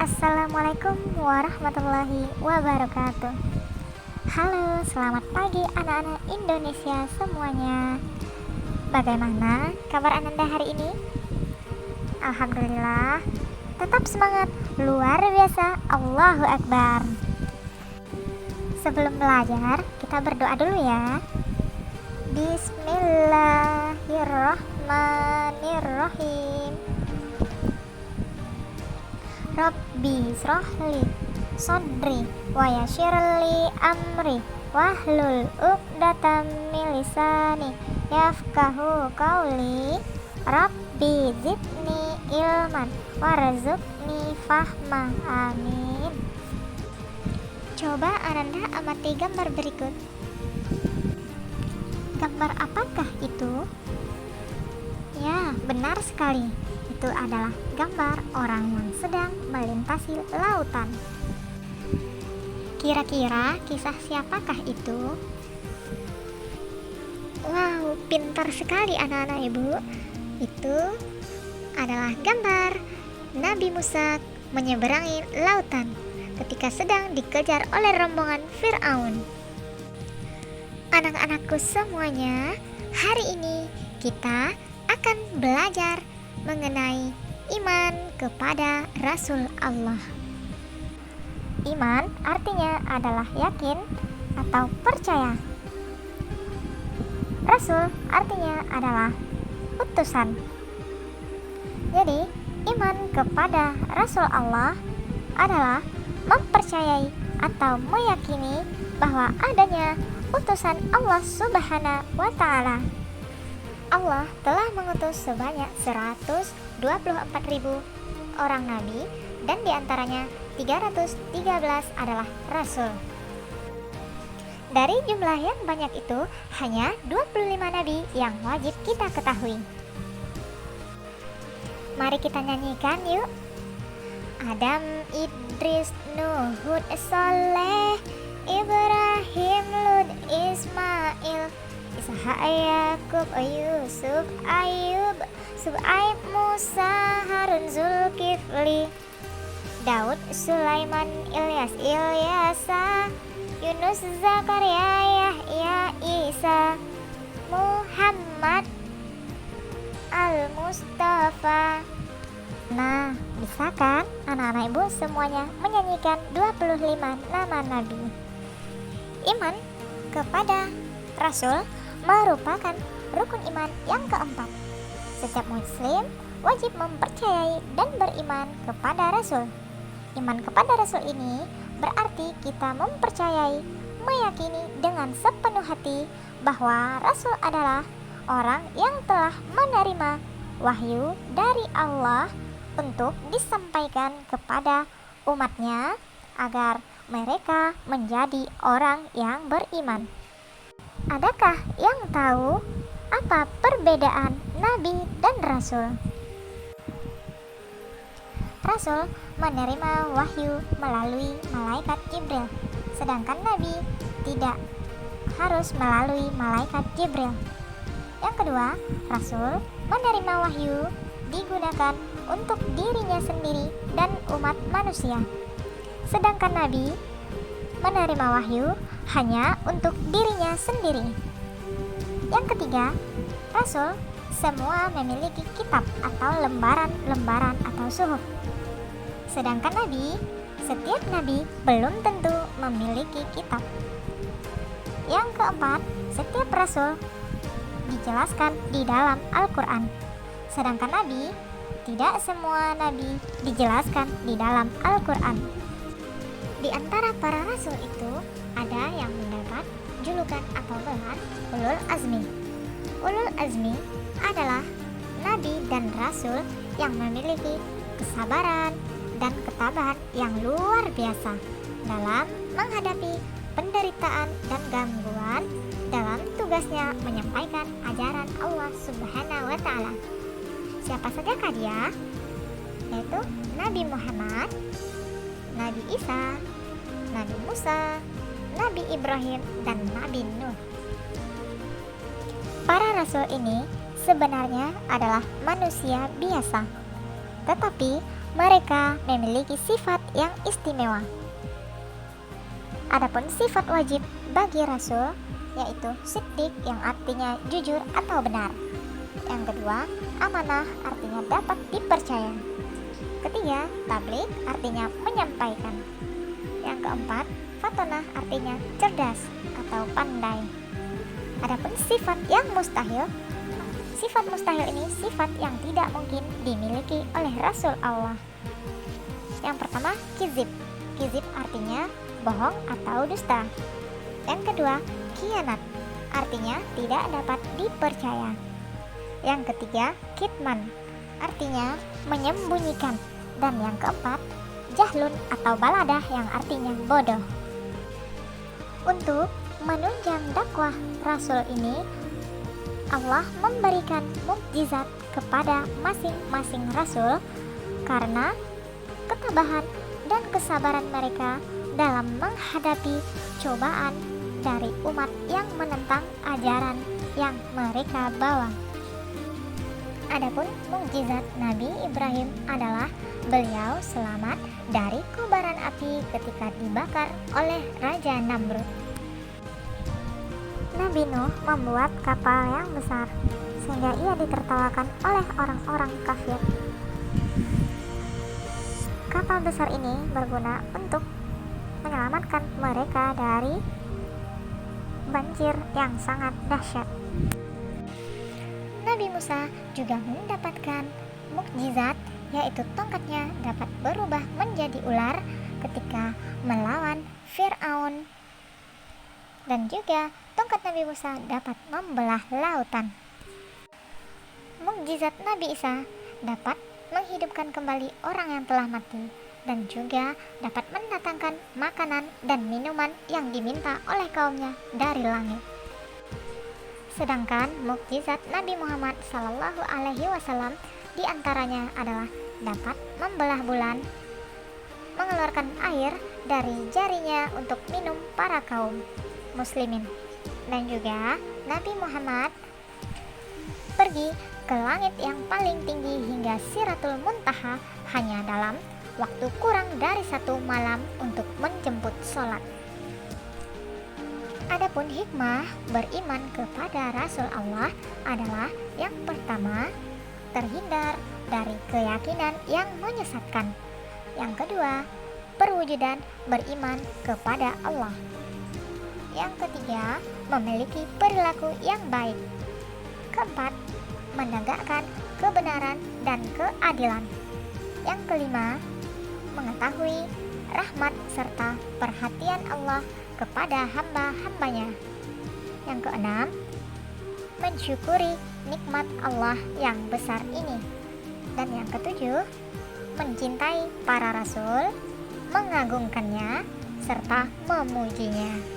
Assalamualaikum warahmatullahi wabarakatuh. Halo, selamat pagi anak-anak Indonesia semuanya. Bagaimana kabar Ananda hari ini? Alhamdulillah, tetap semangat, luar biasa, Allahu Akbar. Sebelum belajar, kita berdoa dulu ya. Bismillahirrahmanirrahim. Rabbi srohli sodri wa yassirli amri wahlul uqdatam min lisani yafqahu qawli. Rabbi zidni ilman warzuqni fahma. Amin. Coba Ananda amati gambar berikut. Gambar apakah itu? Ya, benar sekali. Itu adalah gambar orang yang sedang melintasi lautan. Kira-kira kisah siapakah itu? Wow, pintar sekali anak-anak ibu. Itu adalah gambar Nabi Musa menyeberangi lautan ketika sedang dikejar oleh rombongan Fir'aun. Anak-anakku semuanya, hari ini kita akan belajar mengenai iman kepada Rasul Allah. Iman artinya adalah yakin atau percaya. Rasul artinya adalah utusan. Jadi, iman kepada Rasul Allah adalah mempercayai atau meyakini bahwa adanya utusan Allah Subhanahu wa Ta'ala. Allah telah mengutus sebanyak 124.000 orang nabi, dan diantaranya 313 adalah rasul. Dari jumlah yang banyak itu, hanya 25 nabi yang wajib kita ketahui. Mari kita nyanyikan yuk. Adam, Idris, Nuh, Hud, Saleh, Ibrahim, Lut, Ismail, Ishak, Yakub, Yusuf, Ayub, Su'aib, Musa, Harun, Zulkifli, Daud, Sulaiman, Ilyas, Ilyasa, Yunus, Zakaria, Yahya, Isa, Muhammad, Al-Mustafa. Nah, bisa kan anak-anak ibu semuanya menyanyikan 25 nama nabi? Iman kepada Rasul merupakan rukun iman yang keempat. Setiap muslim wajib mempercayai dan beriman kepada Rasul. Iman kepada Rasul ini berarti kita mempercayai, meyakini dengan sepenuh hati bahwa Rasul adalah orang yang telah menerima wahyu dari Allah untuk disampaikan kepada umatnya agar mereka menjadi orang yang beriman. Adakah yang tahu apa perbedaan Nabi dan Rasul? Rasul menerima wahyu melalui malaikat Jibril, sedangkan Nabi tidak harus melalui malaikat Jibril. Yang kedua, Rasul menerima wahyu digunakan untuk dirinya sendiri dan umat manusia, sedangkan Nabi menerima wahyu hanya untuk dirinya sendiri. Yang ketiga, Rasul semua memiliki kitab atau lembaran-lembaran atau suhuf, sedangkan setiap nabi belum tentu memiliki kitab. Yang keempat, setiap rasul dijelaskan di dalam Al-Quran, sedangkan tidak semua nabi dijelaskan di dalam Al-Quran. Di antara para rasul itu ada yang mendapat julukan atau gelar Ulul Azmi. Ulul Azmi adalah nabi dan rasul yang memiliki kesabaran dan ketabahan yang luar biasa dalam menghadapi penderitaan dan gangguan dalam tugasnya menyampaikan ajaran Allah Subhanahu wa Ta'ala. Siapa sajakah dia? Yaitu Nabi Muhammad, Nabi Isa, Nabi Musa, Nabi Ibrahim, dan Nabi Nuh. Para rasul ini sebenarnya adalah manusia biasa, tetapi mereka memiliki sifat yang istimewa. Adapun sifat wajib bagi rasul yaitu siddiq yang artinya jujur atau benar. Yang kedua, amanah artinya dapat dipercaya. Ketiga, tabligh artinya menyampaikan. Yang keempat, fatonah artinya cerdas atau pandai. Adapun sifat yang mustahil, sifat mustahil ini sifat yang tidak mungkin dimiliki oleh Rasul Allah. Yang pertama, kizib. Kizib artinya bohong atau dusta. Yang kedua, khianat artinya tidak dapat dipercaya. Yang ketiga, kitman artinya menyembunyikan. Dan yang keempat, jahlun atau baladah yang artinya bodoh. Untuk menunjang dakwah Rasul ini, Allah memberikan mukjizat kepada masing-masing Rasul karena ketabahan dan kesabaran mereka dalam menghadapi cobaan dari umat yang menentang ajaran yang mereka bawa. Adapun mukjizat Nabi Ibrahim adalah beliau selamat dari kobaran api ketika dibakar oleh Raja Namrud. Nabi Nuh membuat kapal yang besar sehingga ia ditertawakan oleh orang-orang kafir. Kapal besar ini berguna untuk menyelamatkan mereka dari banjir yang sangat dahsyat. Nabi Musa juga mendapatkan mukjizat yaitu tongkatnya dapat berubah menjadi ular ketika melawan Fir'aun, dan juga tongkat Nabi Musa dapat membelah lautan. Mukjizat Nabi Isa dapat menghidupkan kembali orang yang telah mati dan juga dapat mendatangkan makanan dan minuman yang diminta oleh kaumnya dari langit. Sedangkan mukjizat Nabi Muhammad SAW diantaranya adalah dapat membelah bulan, mengeluarkan air dari jarinya untuk minum para kaum muslimin. Dan juga Nabi Muhammad pergi ke langit yang paling tinggi hingga Siratul Muntaha hanya dalam waktu kurang dari 1 malam untuk menjemput sholat. Adapun hikmah beriman kepada Rasul Allah adalah yang pertama, terhindar dari keyakinan yang menyesatkan. Yang kedua, perwujudan beriman kepada Allah. Yang ketiga, memiliki perilaku yang baik. Keempat, menegakkan kebenaran dan keadilan. Yang kelima, mengetahui rahmat serta perhatian Allah kepada hamba-hambanya. Yang keenam, mensyukuri nikmat Allah yang besar ini. Dan yang ketujuh, mencintai para rasul, mengagungkannya, serta memujinya.